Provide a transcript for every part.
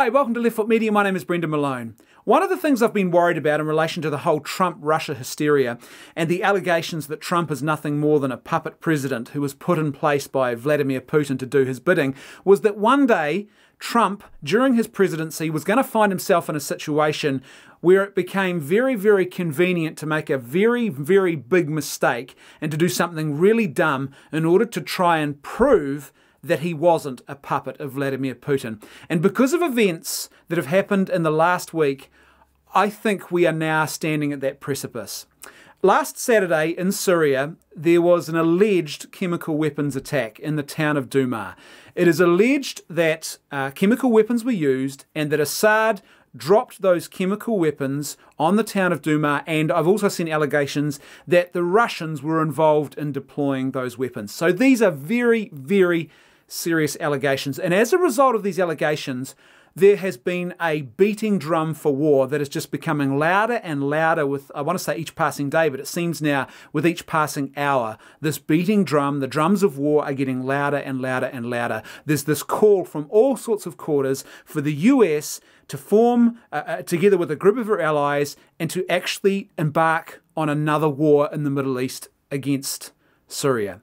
Hi, welcome to Left Foot Media. My name is Brendan Malone. One of the things I've been worried about in relation to the whole Trump-Russia hysteria and the allegations that Trump is nothing more than a puppet president who was put in place by Vladimir Putin to do his bidding was that one day Trump, during his presidency, was going to find himself in a situation where it became very, very convenient to make a very, very big mistake and to do something really dumb in order to try and prove that he wasn't a puppet of Vladimir Putin. And because of events that have happened in the last week, I think we are now standing at that precipice. Last Saturday in Syria, there was an alleged chemical weapons attack in the town of Douma. It is alleged that chemical weapons were used and that Assad dropped those chemical weapons on the town of Douma, and I've also seen allegations that the Russians were involved in deploying those weapons. So these are very, very serious allegations. And as a result of these allegations, there has been a beating drum for war that is just becoming louder and louder with, I want to say each passing day, but it seems now with each passing hour, this beating drum, the drums of war are getting louder and louder and louder. There's this call from all sorts of quarters for the US to form together with a group of her allies and to actually embark on another war in the Middle East against Syria.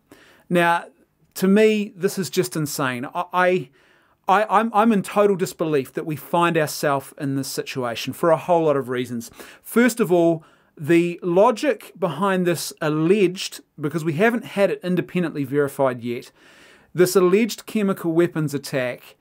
Now, to me, this is just insane. I'm in total disbelief that we find ourselves in this situation for a whole lot of reasons. First of all, the logic behind this alleged, because we haven't had it independently verified yet, this alleged chemical weapons attack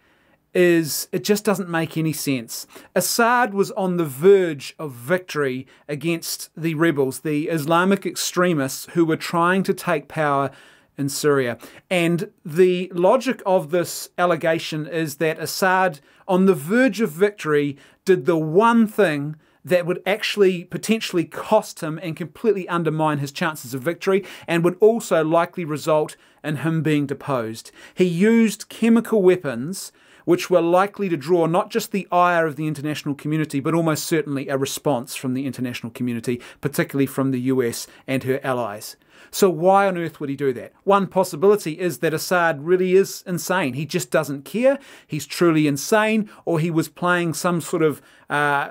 it just doesn't make any sense. Assad was on the verge of victory against the rebels, the Islamic extremists who were trying to take power in Syria. And the logic of this allegation is that Assad, on the verge of victory, did the one thing that would actually potentially cost him and completely undermine his chances of victory and would also likely result in him being deposed. He used chemical weapons which were likely to draw not just the ire of the international community, but almost certainly a response from the international community, particularly from the US and her allies. So why on earth would he do that? One possibility is that Assad really is insane. He just doesn't care. He's truly insane, or he was playing some sort of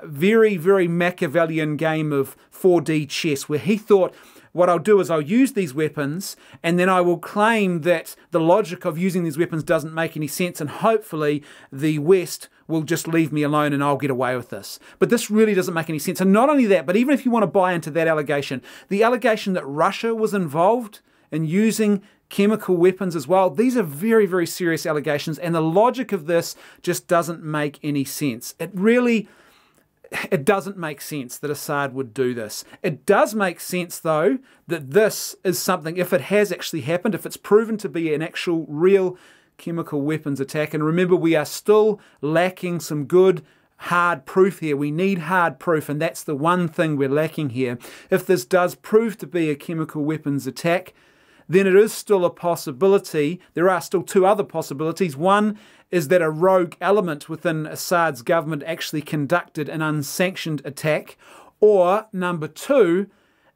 very, very Machiavellian game of 4D chess where he thought, what I'll do is I'll use these weapons and then I will claim that the logic of using these weapons doesn't make any sense, and hopefully the West will just leave me alone and I'll get away with this. But this really doesn't make any sense. And not only that, but even if you want to buy into that allegation, the allegation that Russia was involved in using chemical weapons as well, these are very, very serious allegations, and the logic of this just doesn't make any sense. It doesn't make sense that Assad would do this. It does make sense, though, that this is something, if it has actually happened, if it's proven to be an actual real chemical weapons attack, and remember, we are still lacking some good hard proof here. We need hard proof, and that's the one thing we're lacking here. If this does prove to be a chemical weapons attack, then it is still a possibility. There are still two other possibilities. One is that a rogue element within Assad's government actually conducted an unsanctioned attack, or number two,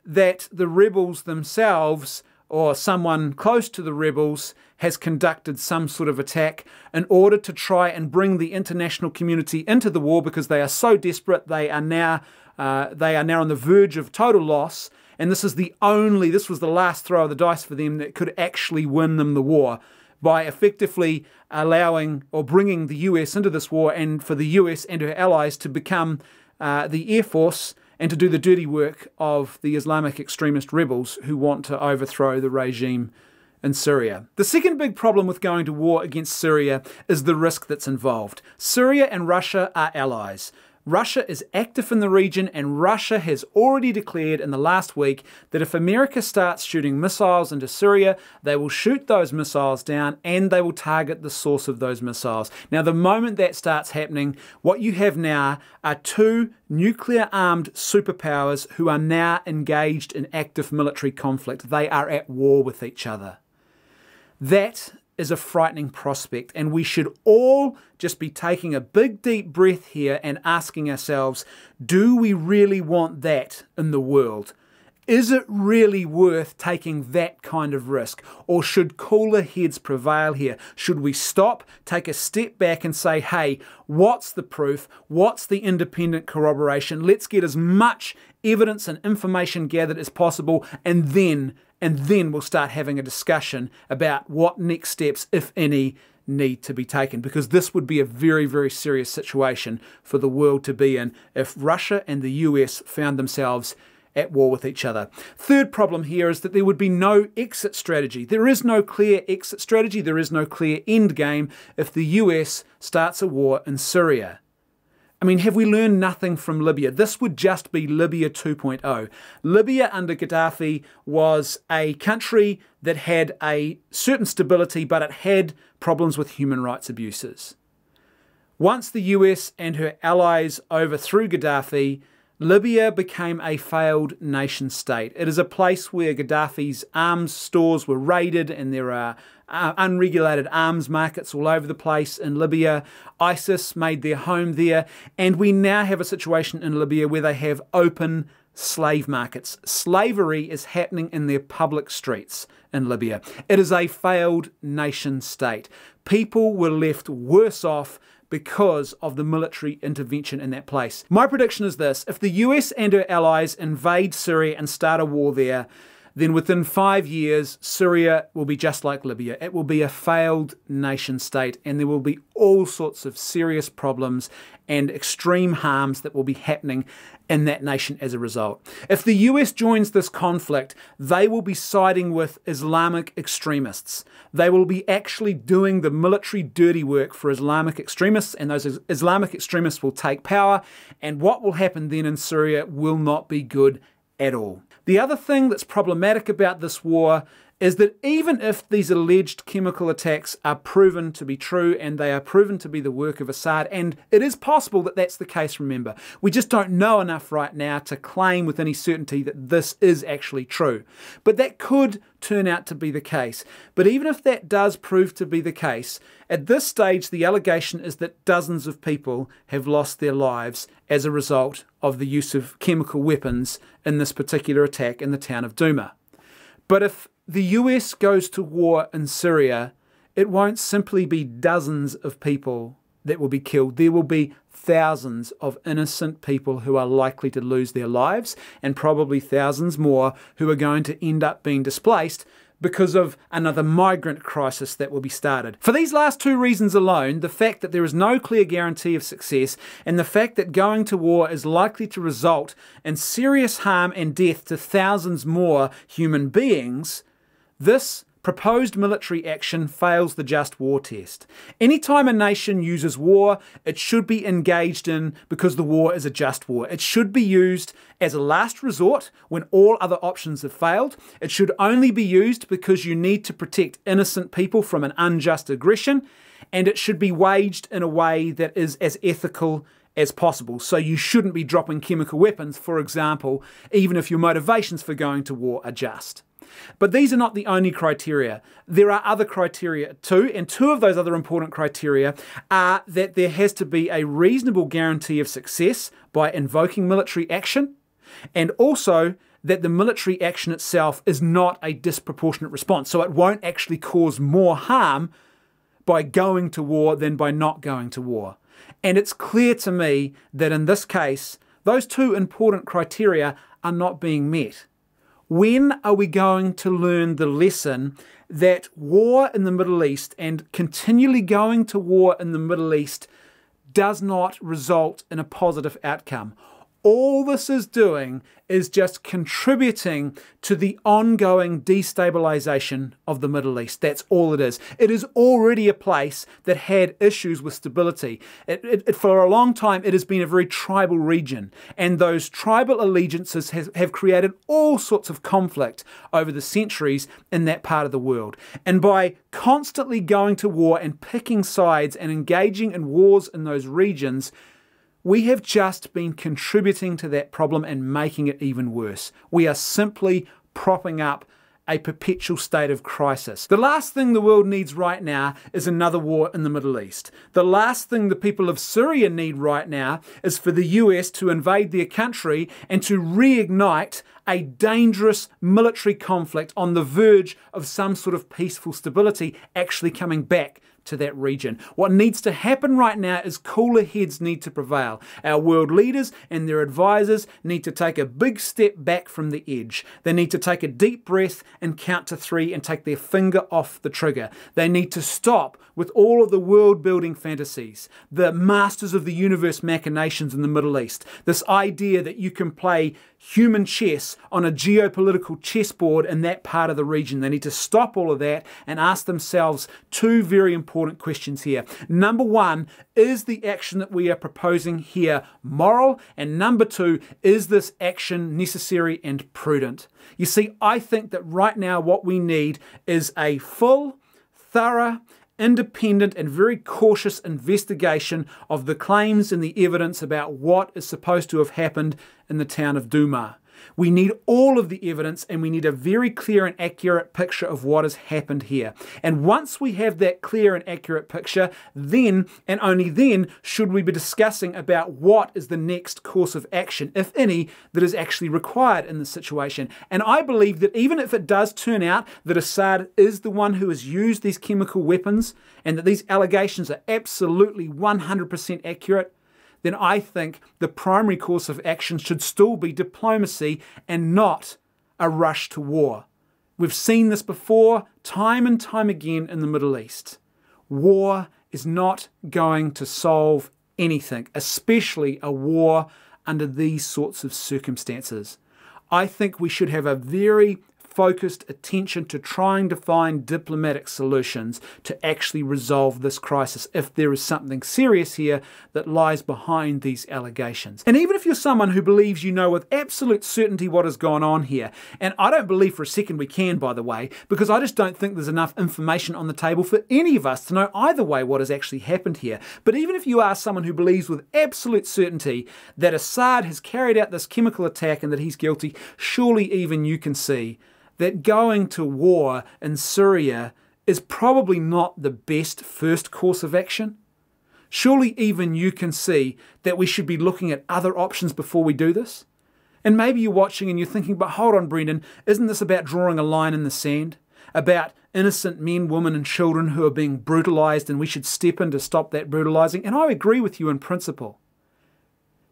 that the rebels themselves or someone close to the rebels has conducted some sort of attack in order to try and bring the international community into the war because they are so desperate. They are now on the verge of total loss, and this was the last throw of the dice for them that could actually win them the war, by effectively allowing or bringing the US into this war, and for the US and her allies to become the air force and to do the dirty work of the Islamic extremist rebels who want to overthrow the regime in Syria. The second big problem with going to war against Syria is the risk that's involved. Syria and Russia are allies. Russia is active in the region, and Russia has already declared in the last week that if America starts shooting missiles into Syria, they will shoot those missiles down and they will target the source of those missiles. Now, the moment that starts happening, what you have now are two nuclear-armed superpowers who are now engaged in active military conflict. They are at war with each other. That is a frightening prospect, and we should all just be taking a big deep breath here and asking ourselves, do we really want that in the world? Is it really worth taking that kind of risk? Or should cooler heads prevail here? Should we stop, take a step back and say, hey, what's the proof? What's the independent corroboration? Let's get as much evidence and information gathered as possible, and then we'll start having a discussion about what next steps, if any, need to be taken, because this would be a very, very serious situation for the world to be in if Russia and the US found themselves at war with each other. Third problem here is that there would be no exit strategy. There is no clear exit strategy. There is no clear end game if the US starts a war in Syria. I mean, have we learned nothing from Libya? This would just be Libya 2.0. Libya under Gaddafi was a country that had a certain stability, but it had problems with human rights abuses. Once the US and her allies overthrew Gaddafi, Libya became a failed nation state. It is a place where Gaddafi's arms stores were raided, and there are unregulated arms markets all over the place in Libya. ISIS made their home there, and we now have a situation in Libya where they have open slave markets. Slavery is happening in their public streets in Libya. It is a failed nation state. People were left worse off because of the military intervention in that place. My prediction is this: if the US and her allies invade Syria and start a war there, then within 5 years, Syria will be just like Libya. It will be a failed nation state, and there will be all sorts of serious problems and extreme harms that will be happening in that nation as a result. If the US joins this conflict, they will be siding with Islamic extremists. They will be actually doing the military dirty work for Islamic extremists, and those Islamic extremists will take power, and what will happen then in Syria will not be good at all. The other thing that's problematic about this war is that even if these alleged chemical attacks are proven to be true and they are proven to be the work of Assad, and it is possible that that's the case, remember, we just don't know enough right now to claim with any certainty that this is actually true. But that could turn out to be the case. But even if that does prove to be the case, at this stage the allegation is that dozens of people have lost their lives as a result of the use of chemical weapons in this particular attack in the town of Douma. But if the US goes to war in Syria, it won't simply be dozens of people that will be killed. There will be thousands of innocent people who are likely to lose their lives, and probably thousands more who are going to end up being displaced because of another migrant crisis that will be started. For these last two reasons alone, the fact that there is no clear guarantee of success, and the fact that going to war is likely to result in serious harm and death to thousands more human beings, this proposed military action fails the just war test. Anytime a nation uses war, it should be engaged in because the war is a just war. It should be used as a last resort when all other options have failed. It should only be used because you need to protect innocent people from an unjust aggression, and it should be waged in a way that is as ethical as possible. So you shouldn't be dropping chemical weapons, for example, even if your motivations for going to war are just. But these are not the only criteria. There are other criteria too, and two of those other important criteria are that there has to be a reasonable guarantee of success by invoking military action, and also that the military action itself is not a disproportionate response, so it won't actually cause more harm by going to war than by not going to war. And it's clear to me that in this case, those two important criteria are not being met. When are we going to learn the lesson that war in the Middle East and continually going to war in the Middle East does not result in a positive outcome? All this is doing is just contributing to the ongoing destabilization of the Middle East. That's all it is. It is already a place that had issues with stability. For a long time, it has been a very tribal region, and those tribal allegiances have created all sorts of conflict over the centuries in that part of the world. And by constantly going to war and picking sides and engaging in wars in those regions, we have just been contributing to that problem and making it even worse. We are simply propping up a perpetual state of crisis. The last thing the world needs right now is another war in the Middle East. The last thing the people of Syria need right now is for the US to invade their country and to reignite a dangerous military conflict on the verge of some sort of peaceful stability actually coming back to that region. What needs to happen right now is cooler heads need to prevail. Our world leaders and their advisors need to take a big step back from the edge. They need to take a deep breath and count to 3 and take their finger off the trigger. They need to stop with all of the world-building fantasies, the masters of the universe machinations in the Middle East, this idea that you can play human chess on a geopolitical chessboard in that part of the region. They need to stop all of that and ask themselves 2 very important questions here. Number 1, is the action that we are proposing here moral? And number 2, is this action necessary and prudent? You see, I think that right now what we need is a full, thorough, independent and very cautious investigation of the claims and the evidence about what is supposed to have happened in the town of Douma. We need all of the evidence and we need a very clear and accurate picture of what has happened here. And once we have that clear and accurate picture, then and only then should we be discussing about what is the next course of action, if any, that is actually required in this situation. And I believe that even if it does turn out that Assad is the one who has used these chemical weapons and that these allegations are absolutely 100% accurate, then I think the primary course of action should still be diplomacy and not a rush to war. We've seen this before, time and time again in the Middle East. War is not going to solve anything, especially a war under these sorts of circumstances. I think we should have a very focused attention to trying to find diplomatic solutions to actually resolve this crisis if there is something serious here that lies behind these allegations. And even if you're someone who believes you know with absolute certainty what has gone on here, and I don't believe for a second we can, by the way, because I just don't think there's enough information on the table for any of us to know either way what has actually happened here. But even if you are someone who believes with absolute certainty that Assad has carried out this chemical attack and that he's guilty, surely even you can see that going to war in Syria is probably not the best first course of action. Surely even you can see that we should be looking at other options before we do this. And maybe you're watching and you're thinking, but hold on, Brendan, isn't this about drawing a line in the sand? About innocent men, women and children who are being brutalized and we should step in to stop that brutalizing? And I agree with you in principle.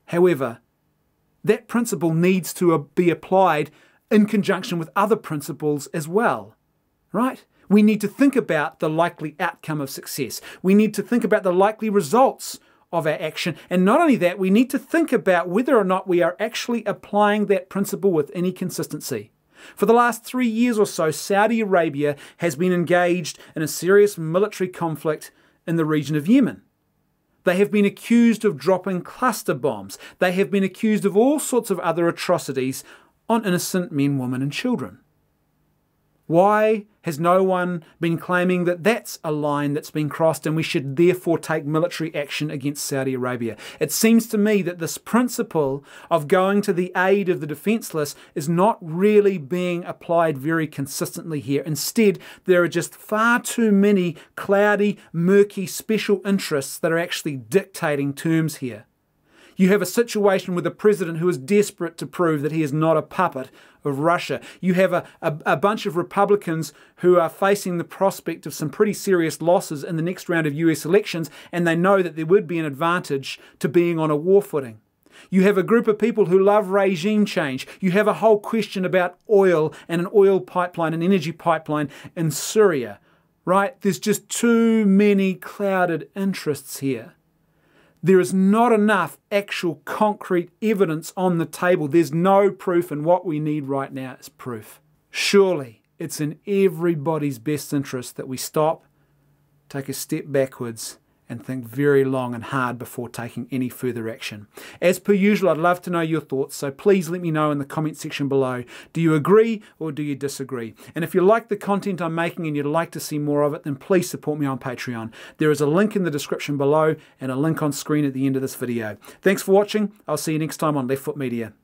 However, that principle needs to be applied in conjunction with other principles as well, right? We need to think about the likely outcome of success. We need to think about the likely results of our action. And not only that, we need to think about whether or not we are actually applying that principle with any consistency. For the last 3 years or so, Saudi Arabia has been engaged in a serious military conflict in the region of Yemen. They have been accused of dropping cluster bombs. They have been accused of all sorts of other atrocities on innocent men, women and children. Why has no one been claiming that that's a line that's been crossed and we should therefore take military action against Saudi Arabia? It seems to me that this principle of going to the aid of the defenseless is not really being applied very consistently here. Instead, there are just far too many cloudy, murky special interests that are actually dictating terms here. You have a situation with a president who is desperate to prove that he is not a puppet of Russia. You have a bunch of Republicans who are facing the prospect of some pretty serious losses in the next round of US elections, and they know that there would be an advantage to being on a war footing. You have a group of people who love regime change. You have a whole question about oil and an oil pipeline, an energy pipeline in Syria, right? There's just too many clouded interests here. There is not enough actual concrete evidence on the table. There's no proof, and what we need right now is proof. Surely it's in everybody's best interest that we stop, take a step backwards, and think very long and hard before taking any further action. As per usual, I'd love to know your thoughts, so please let me know in the comment section below. Do you agree or do you disagree? And if you like the content I'm making and you'd like to see more of it, then please support me on Patreon. There is a link in the description below and a link on screen at the end of this video. Thanks for watching. I'll see you next time on Left Foot Media.